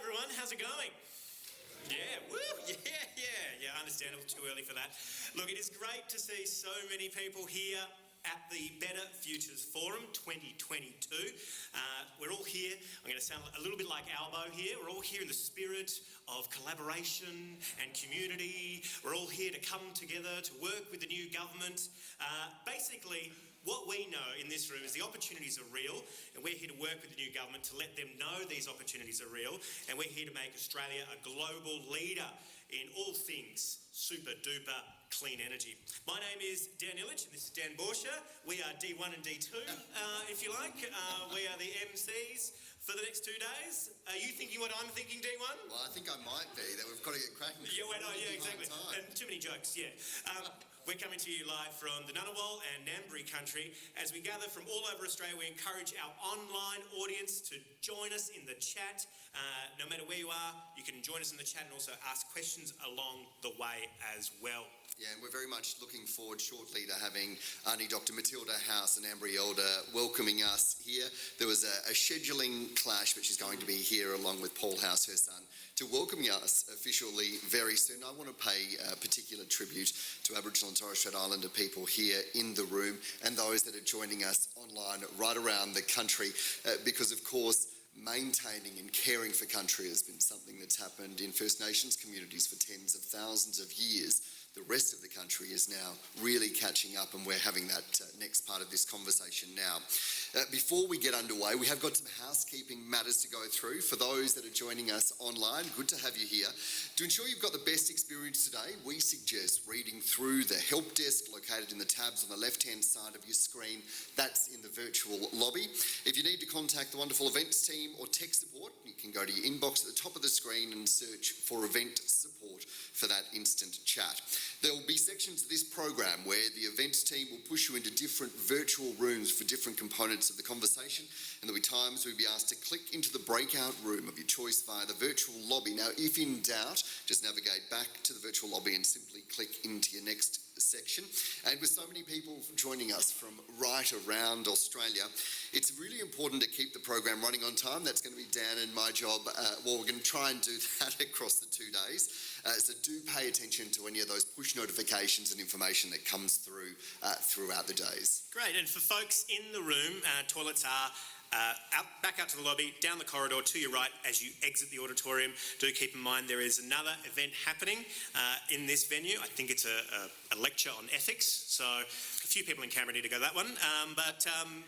everyone, how's it going? Yeah, woo, yeah, understandable, too early for that. Look, it is great to see so many people here at the Better Futures Forum 2022. We're all here, I'm going to sound a little bit like Albo here, we're all here in the spirit of collaboration and community. We're all here to come together to work with the new government. Basically, what we know in this room is the opportunities are real, and we're here to work with the new government to let them know these opportunities are real, and we're here to make Australia a global leader in all things super duper clean energy. My name is Dan Illich, and this is Dan Borscher. We are D1 and D2, if you like. We are the MCs for the next 2 days. Are you thinking what I'm thinking, D1? Well, I think I might be, that we've got to get cracking. Yeah, exactly. And too many jokes, yeah. We're coming to you live from the Ngunnawal and Ngambri country. As we gather from all over Australia, we encourage our online audience to join us in the chat. No matter where you are, you can join us in the chat and also ask questions along the way as well. Yeah, and we're very much looking forward shortly to having Auntie Dr. Matilda House and Ambry Elder welcoming us here. There was a scheduling clash, but she's going to be here along with Paul House, her son, to welcome us officially very soon. I want to pay a particular tribute to Aboriginal and Torres Strait Islander people here in the room and those that are joining us online right around the country because, of course, maintaining and caring for country has been something that's happened in First Nations communities for tens of thousands of years. The rest of the country is now really catching up, and we're having that next part of this conversation now. Before we get underway, we have got some housekeeping matters to go through. For those that are joining us online, good to have you here. To ensure you've got the best experience today, we suggest reading through the help desk located in the tabs on the left-hand side of your screen. That's in the virtual lobby. If you need to contact the wonderful events team or tech support, you can go to your inbox at the top of the screen and search for event support for that instant chat. There will be sections of this program where the events team will push you into different virtual rooms for different components of the conversation, and there'll be times we'll be asked to click into the breakout room of your choice via the virtual lobby. Now, if in doubt, just navigate back to the virtual lobby and simply click into your next section. And with so many people joining us from right around Australia, it's really important to keep the program running on time. That's going to be Dan and my job. We're going to try and do that across the 2 days. So do pay attention to any of those push notifications and information that comes through throughout the days. Great, and for folks in the room, toilets are back out to the lobby, down the corridor to your right as you exit the auditorium. Do keep in mind there is another event happening in this venue. I think it's a lecture on ethics, so a few people in Canberra need to go to that one, but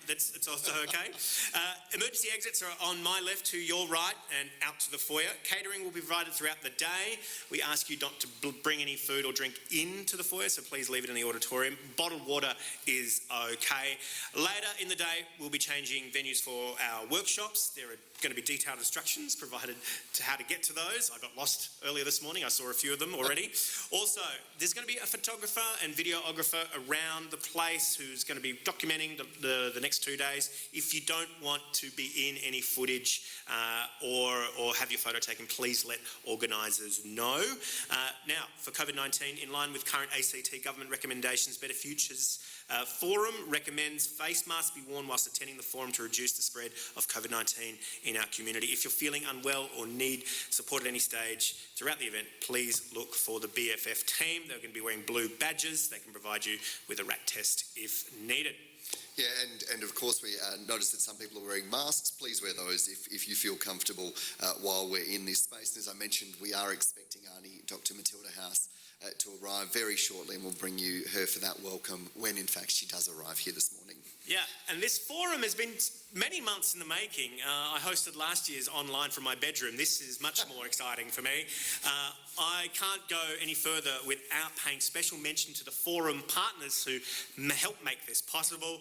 it's also okay. Emergency exits are on my left to your right and out to the foyer. Catering will be provided throughout the day. We ask you not to bring any food or drink into the foyer, so please leave it in the auditorium. Bottled water is okay. Later in the day, we'll be changing venues for our workshops. There are going to be detailed instructions provided to how to get to those. I got lost earlier this morning. I saw a few of them already. Also, there's going to be a photographer and videographer around the place who's going to be documenting the next 2 days. If you don't want to be in any footage or have your photo taken, please let organisers know. Now, for COVID-19, in line with current ACT government recommendations, Better Futures Forum recommends face masks be worn whilst attending the forum to reduce the spread of COVID-19 in our community. If you're feeling unwell or need support at any stage throughout the event, please look for the BFF team. They're going to be wearing blue badges. They can provide you with a rat test if needed. Yeah, and of course we noticed that some people are wearing masks. Please wear those if you feel comfortable while we're in this space. And as I mentioned, we are expecting Auntie Dr. Matilda House to arrive very shortly, and we'll bring you her for that welcome when in fact she does arrive here this morning. Yeah, and this forum has been many months in the making. I hosted last year's online from my bedroom. This is much more exciting for me. I can't go any further without paying special mention to the forum partners who help make this possible.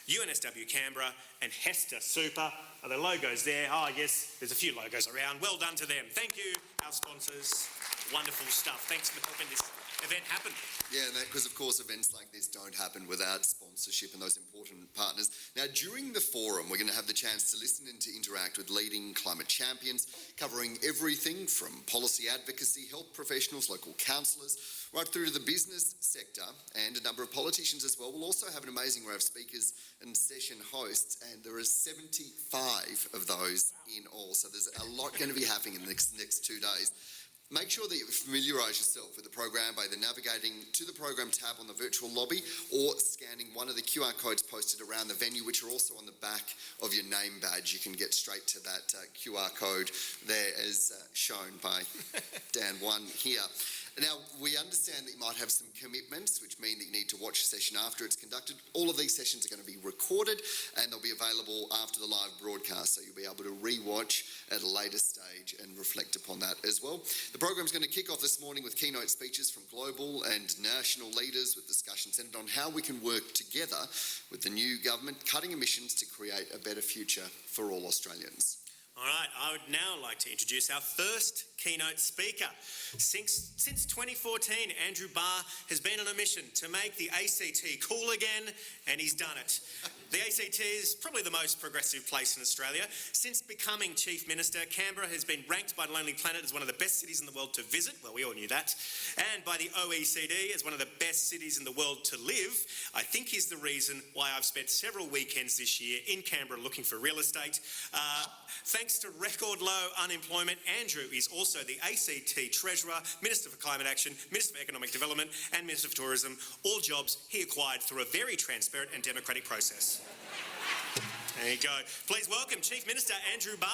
UNSW Canberra and Hester Super. Are the logos there? Oh yes, there's a few logos around. Well done to them. Thank you, our sponsors. Wonderful stuff. Thanks for helping this event happen. Yeah, because of course events like this don't happen without sponsorship and those important partners. Now, during the forum, we're going to have the chance to listen and to interact with leading climate champions, covering everything from policy advocacy, health professionals, local councillors, right through to the business sector and a number of politicians as well. We'll also have an amazing array of speakers and session hosts, and there are 75 of those in all. So there's a lot going to be happening in the next 2 days. Make sure that you familiarise yourself with the program by either navigating to the program tab on the virtual lobby or scanning one of the QR codes posted around the venue, which are also on the back of your name badge. You can get straight to that QR code there as shown by Dan 1 here. Now, we understand that you might have some commitments, which mean that you need to watch a session after it's conducted. All of these sessions are going to be recorded and they'll be available after the live broadcast, so you'll be able to re-watch at a later stage and reflect upon that as well. The program's going to kick off this morning with keynote speeches from global and national leaders, with discussions centred on how we can work together with the new government, cutting emissions to create a better future for all Australians. All right, I would now like to introduce our first keynote speaker. Since 2014, Andrew Barr has been on a mission to make the ACT cool again, and he's done it. The ACT is probably the most progressive place in Australia. Since becoming Chief Minister, Canberra has been ranked by Lonely Planet as one of the best cities in the world to visit. Well, we all knew that. And by the OECD as one of the best cities in the world to live. I think he's the reason why I've spent several weekends this year in Canberra looking for real estate. Thanks to record low unemployment, Andrew is also the ACT Treasurer, Minister for Climate Action, Minister for Economic Development and Minister for Tourism, all jobs he acquired through a very transparent and democratic process. There you go. Please welcome Chief Minister Andrew Barr.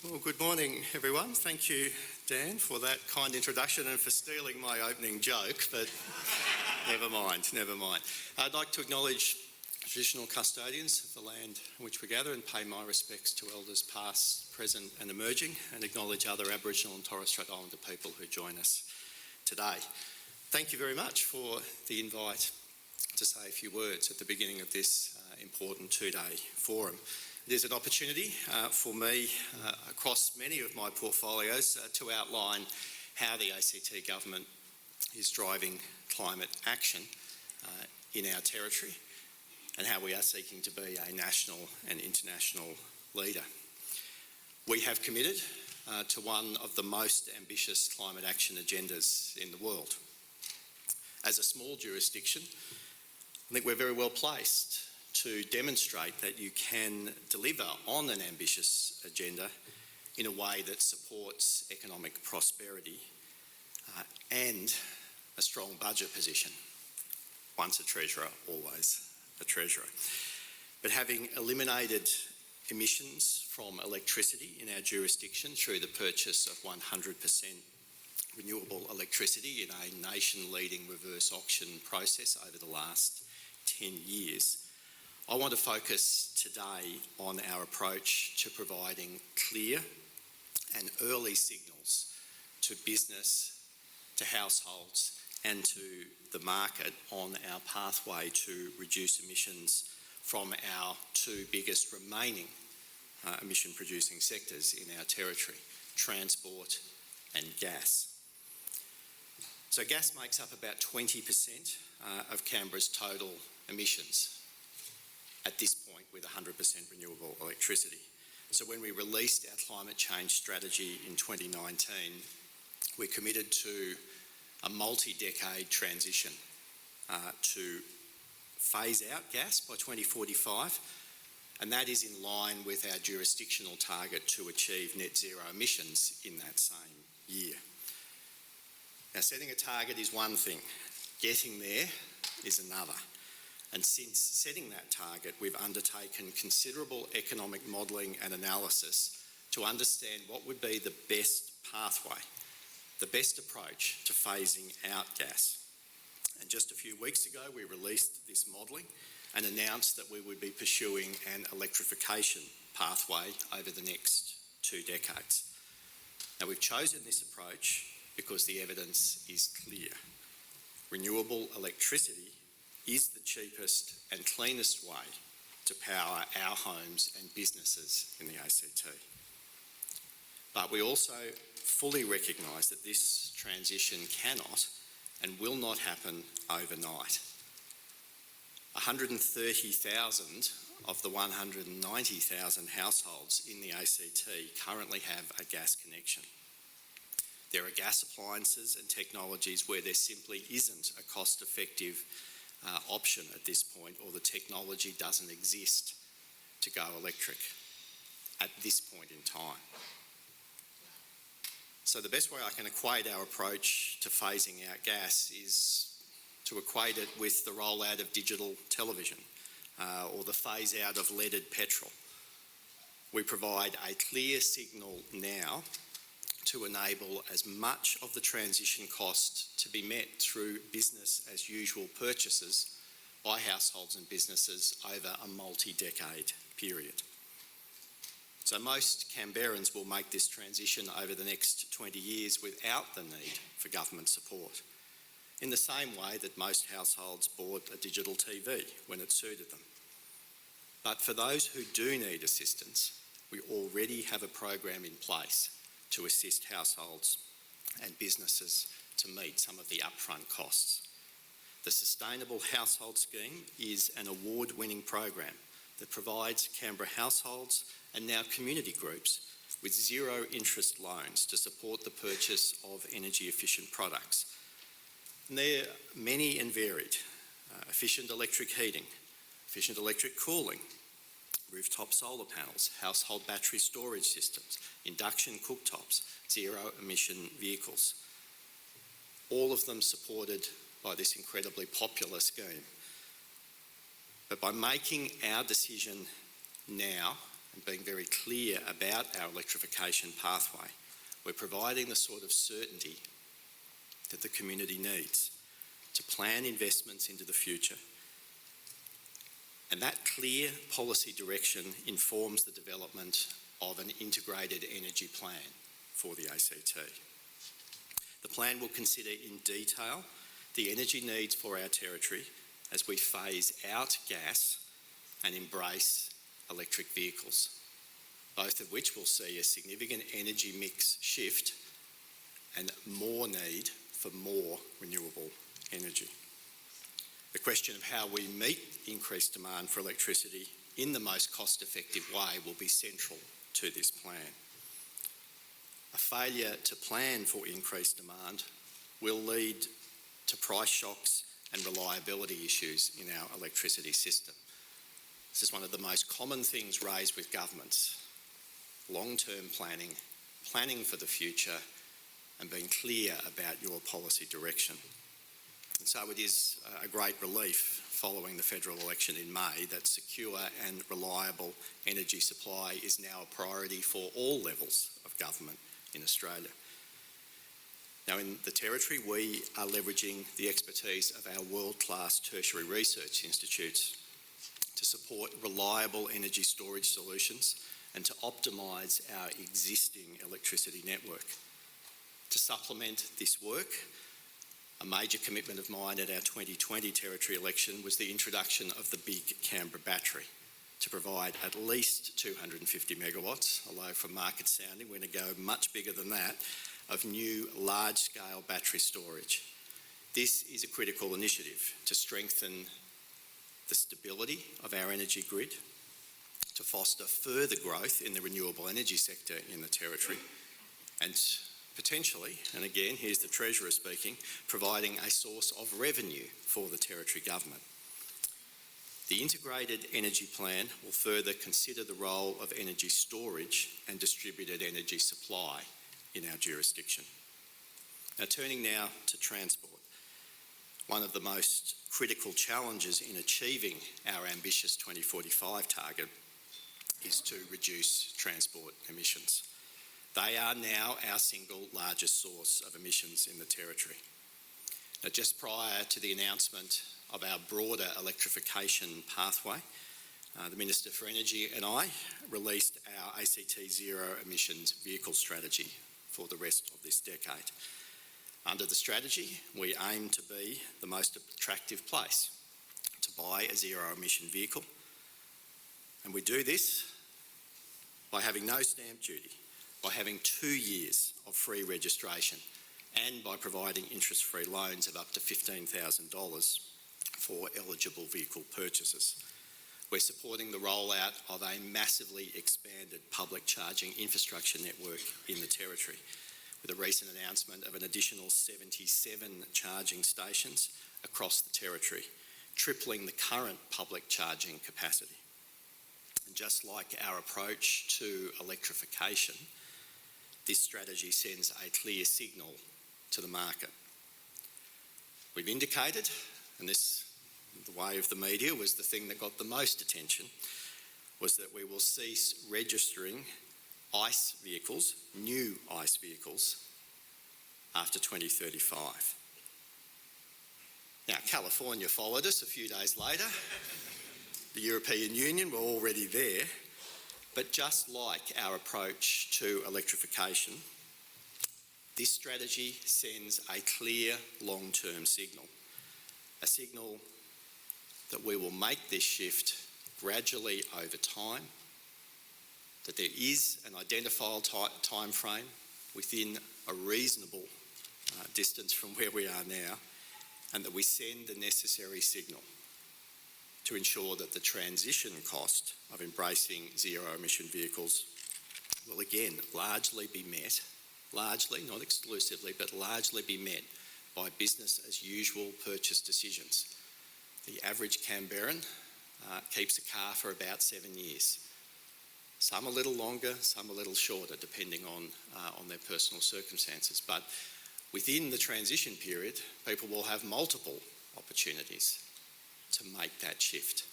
Well, good morning, everyone. Thank you, Dan, for that kind introduction and for stealing my opening joke, but never mind. I'd like to acknowledge traditional custodians of the land in which we gather and pay my respects to elders past, present and emerging, and acknowledge other Aboriginal and Torres Strait Islander people who join us today. Thank you very much for the invite to say a few words at the beginning of this important two-day forum. It is an opportunity for me across many of my portfolios to outline how the ACT government is driving climate action in our territory and how we are seeking to be a national and international leader. We have committed to one of the most ambitious climate action agendas in the world. As a small jurisdiction, I think we're very well placed to demonstrate that you can deliver on an ambitious agenda in a way that supports economic prosperity and a strong budget position. Once a treasurer, always a treasurer. But having eliminated emissions from electricity in our jurisdiction through the purchase of 100% renewable electricity in a nation-leading reverse auction process over the last 10 years, I want to focus today on our approach to providing clear and early signals to business, to households and to the market on our pathway to reduce emissions from our two biggest remaining emission-producing sectors in our territory, transport and gas. So gas makes up about 20% of Canberra's total emissions at this point with 100% renewable electricity. So when we released our climate change strategy in 2019, we committed to a multi-decade transition to phase out gas by 2045, and that is in line with our jurisdictional target to achieve net zero emissions in that same year. Now, setting a target is one thing, getting there is another. And since setting that target, we've undertaken considerable economic modelling and analysis to understand what would be the best pathway, the best approach to phasing out gas. And just a few weeks ago, we released this modelling and announced that we would be pursuing an electrification pathway over the next 2 decades. Now, we've chosen this approach because the evidence is clear. Renewable electricity is the cheapest and cleanest way to power our homes and businesses in the ACT. But we also fully recognise that this transition cannot and will not happen overnight. 130,000 of the 190,000 households in the ACT currently have a gas connection. There are gas appliances and technologies where there simply isn't a cost-effective option at this point, or the technology doesn't exist to go electric at this point in time. So the best way I can equate our approach to phasing out gas is to equate it with the rollout of digital television or the phase out of leaded petrol. We provide a clear signal now to enable as much of the transition cost to be met through business as usual purchases by households and businesses over a multi-decade period. So most Canberrans will make this transition over the next 20 years without the need for government support, in the same way that most households bought a digital TV when it suited them. But for those who do need assistance, we already have a program in place to assist households and businesses to meet some of the upfront costs. The Sustainable Household Scheme is an award-winning program that provides Canberra households and now community groups with zero interest loans to support the purchase of energy efficient products. And they're many and varied: efficient electric heating, efficient electric cooling, rooftop solar panels, household battery storage systems, induction cooktops, zero emission vehicles. All of them supported by this incredibly popular scheme. But by making our decision now and being very clear about our electrification pathway, we're providing the sort of certainty that the community needs to plan investments into the future. And that clear policy direction informs the development of an integrated energy plan for the ACT. The plan will consider in detail the energy needs for our territory as we phase out gas and embrace electric vehicles, both of which will see a significant energy mix shift and more need for more renewable energy. The question of how we meet increased demand for electricity in the most cost-effective way will be central to this plan. A failure to plan for increased demand will lead to price shocks and reliability issues in our electricity system. This is one of the most common things raised with governments: long-term planning, planning for the future, and being clear about your policy direction. And so it is a great relief following the federal election in May that secure and reliable energy supply is now a priority for all levels of government in Australia. Now, in the Territory, we are leveraging the expertise of our world-class tertiary research institutes to support reliable energy storage solutions and to optimise our existing electricity network. To supplement this work, a major commitment of mine at our 2020 Territory election was the introduction of the Big Canberra Battery to provide at least 250 megawatts, although from market sounding we're going to go much bigger than that, of new large-scale battery storage. This is a critical initiative to strengthen the stability of our energy grid, to foster further growth in the renewable energy sector in the Territory, and potentially, and again, here's the Treasurer speaking, providing a source of revenue for the Territory Government. The Integrated Energy Plan will further consider the role of energy storage and distributed energy supply in our jurisdiction. Now, turning now to transport. One of the most critical challenges in achieving our ambitious 2045 target is to reduce transport emissions. They are now our single largest source of emissions in the Territory. Now, just prior to the announcement of our broader electrification pathway, the Minister for Energy and I released our ACT Zero Emissions Vehicle Strategy for the rest of this decade. Under the strategy, we aim to be the most attractive place to buy a zero-emission vehicle, And we do this by having no stamp duty, by having 2 years of free registration, and by providing interest-free loans of up to $15,000 for eligible vehicle purchases. We're supporting the rollout of a massively expanded public charging infrastructure network in the Territory, with a recent announcement of an additional 77 charging stations across the Territory, tripling the current public charging capacity. And just like our approach to electrification, this strategy sends a clear signal to the market. We've indicated, and this, the way of the media, was the thing that got the most attention, was that we will cease registering ICE vehicles, new ICE vehicles, after 2035. Now, California followed us a few days later. The European Union were already there. But just like our approach to electrification, this strategy sends a clear long-term signal, a signal that we will make this shift gradually over time, that there is an identifiable time frame within a reasonable distance from where we are now, and that we send the necessary signal to ensure that the transition cost of embracing zero-emission vehicles will again largely be met, largely, not exclusively, but largely be met by business-as-usual purchase decisions. The average Canberran keeps a car for about 7 years. Some a little longer, some a little shorter, depending on their personal circumstances. But within the transition period, people will have multiple opportunities to make that shift.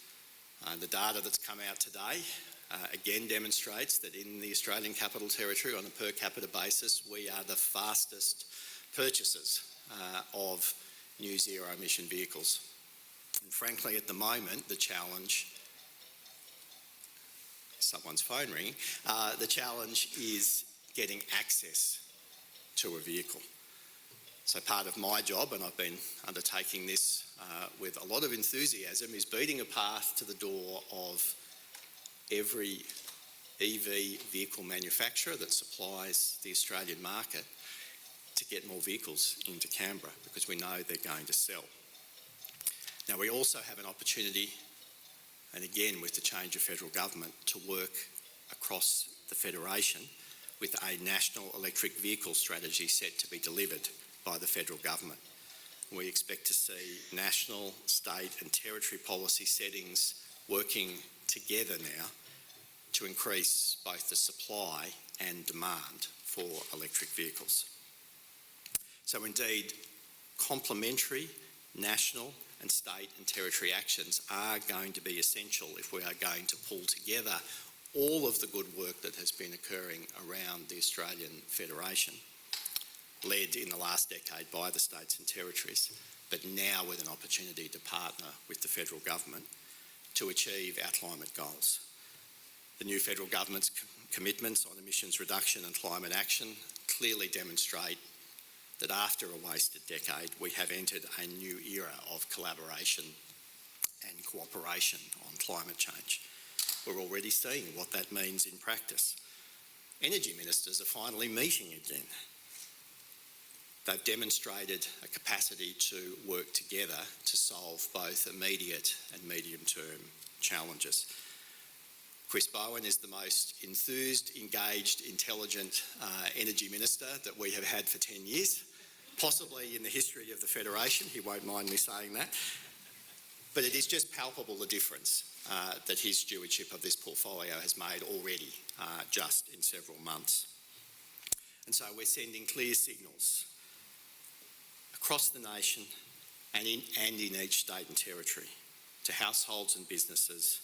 The data that's come out today again demonstrates that in the Australian Capital Territory, on a per capita basis, we are the fastest purchasers of new zero-emission vehicles. And frankly, at the moment, the challenge, someone's phone ringing, the challenge is getting access to a vehicle. So part of my job, and I've been undertaking this with a lot of enthusiasm, is beating a path to the door of every EV vehicle manufacturer that supplies the Australian market to get more vehicles into Canberra, because we know they're going to sell. Now, we also have an opportunity, and again with the change of federal government, to work across the Federation with a national electric vehicle strategy set to be delivered by the federal government. We expect to see national, state and territory policy settings working together now to increase both the supply and demand for electric vehicles. So indeed, complementary national and state and territory actions are going to be essential if we are going to pull together all of the good work that has been occurring around the Australian Federation, led in the last decade by the states and territories, but now with an opportunity to partner with the federal government to achieve our climate goals. The new federal government's commitments on emissions reduction and climate action clearly demonstrate that after a wasted decade, we have entered a new era of collaboration and cooperation on climate change. We're already seeing what that means in practice. Energy ministers are finally meeting again. They've demonstrated a capacity to work together to solve both immediate and medium-term challenges. Chris Bowen is the most enthused, engaged, intelligent energy minister that we have had for 10 years, possibly in the history of the Federation. He won't mind me saying that. But it is just palpable, the difference that his stewardship of this portfolio has made already, just in several months. And so we're sending clear signals across the nation and in each state and territory to households and businesses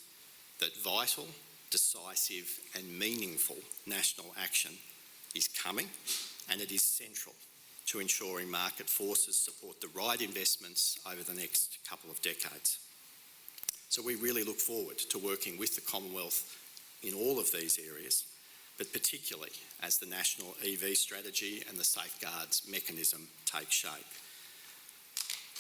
that vital, decisive and meaningful national action is coming, and it is central to ensuring market forces support the right investments over the next couple of decades. So we really look forward to working with the Commonwealth in all of these areas, but particularly as the national EV strategy and the safeguards mechanism take shape.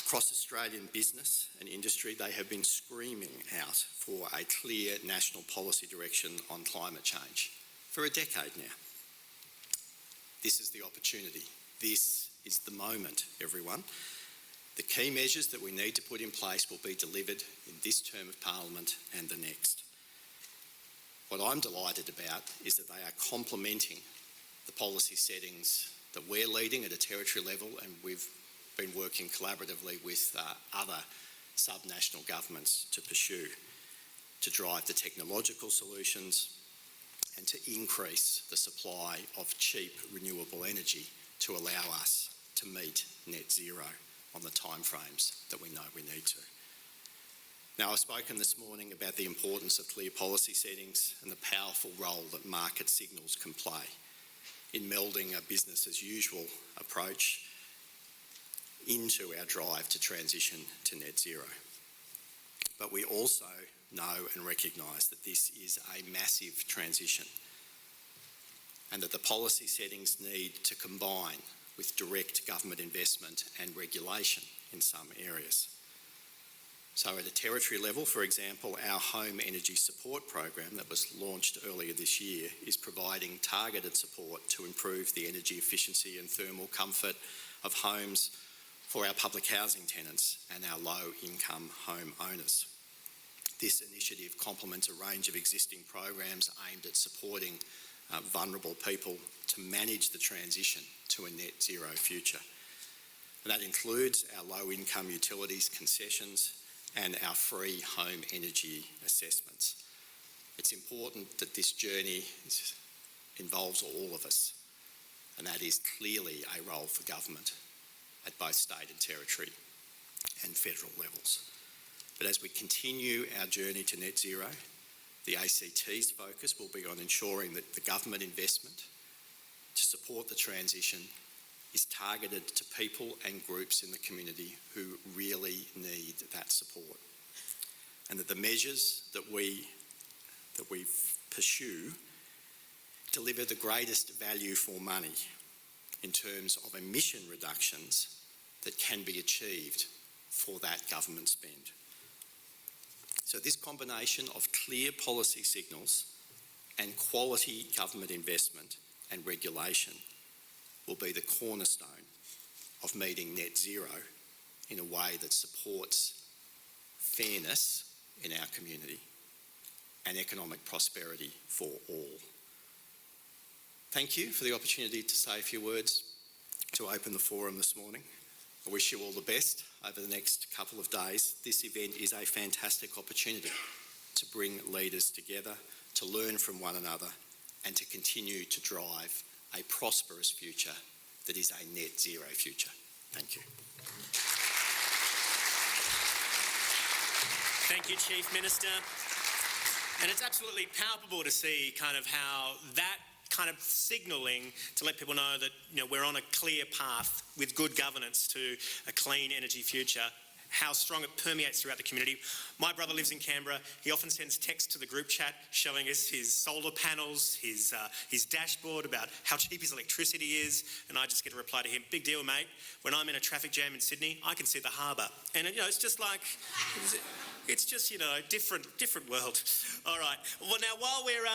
Across Australian business and industry, they have been screaming out for a clear national policy direction on climate change for a decade now. This is the opportunity. This is the moment, everyone. The key measures that we need to put in place will be delivered in this term of Parliament and the next. What I'm delighted about is that they are complementing the policy settings that we're leading at a territory level, and we've been working collaboratively with other subnational governments to pursue, to drive the technological solutions and to increase the supply of cheap renewable energy to allow us to meet net zero on the timeframes that we know we need to. Now, I've spoken this morning about the importance of clear policy settings and the powerful role that market signals can play in melding a business as usual approach into our drive to transition to net zero. But we also know and recognise that this is a massive transition and that the policy settings need to combine with direct government investment and regulation in some areas. So at a territory level, for example, our Home Energy Support Program that was launched earlier this year is providing targeted support to improve the energy efficiency and thermal comfort of homes for our public housing tenants and our low-income home owners. This initiative complements a range of existing programs aimed at supporting vulnerable people to manage the transition to a net zero future. And that includes our low-income utilities concessions and our free home energy assessments. It's important that this journey involves all of us, and that is clearly a role for government at both state and territory and federal levels. But as we continue our journey to net zero, the ACT's focus will be on ensuring that the government investment to support the transition is targeted to people and groups in the community who really need that support, and that the measures that we pursue deliver the greatest value for money in terms of emission reductions that can be achieved for that government spend. So this combination of clear policy signals and quality government investment and regulation will be the cornerstone of meeting net zero in a way that supports fairness in our community and economic prosperity for all. Thank you for the opportunity to say a few words to open the forum this morning. I wish you all the best over the next couple of days. This event is a fantastic opportunity to bring leaders together, to learn from one another, and to continue to drive a prosperous future that is a net zero future. Thank you. Thank you, Chief Minister. And it's absolutely palpable to see kind of how that kind of signalling to let people know that, you know, we're on a clear path with good governance to a clean energy future, how strong it permeates throughout the community. My brother lives in Canberra. He often sends texts to the group chat showing us his solar panels, his dashboard about how cheap his electricity is, and I just get a reply to him, big deal, mate. When I'm in a traffic jam in Sydney, I can see the harbour. And, you know, it's just like, it's just, you know, different world. All right. Well, now, while we're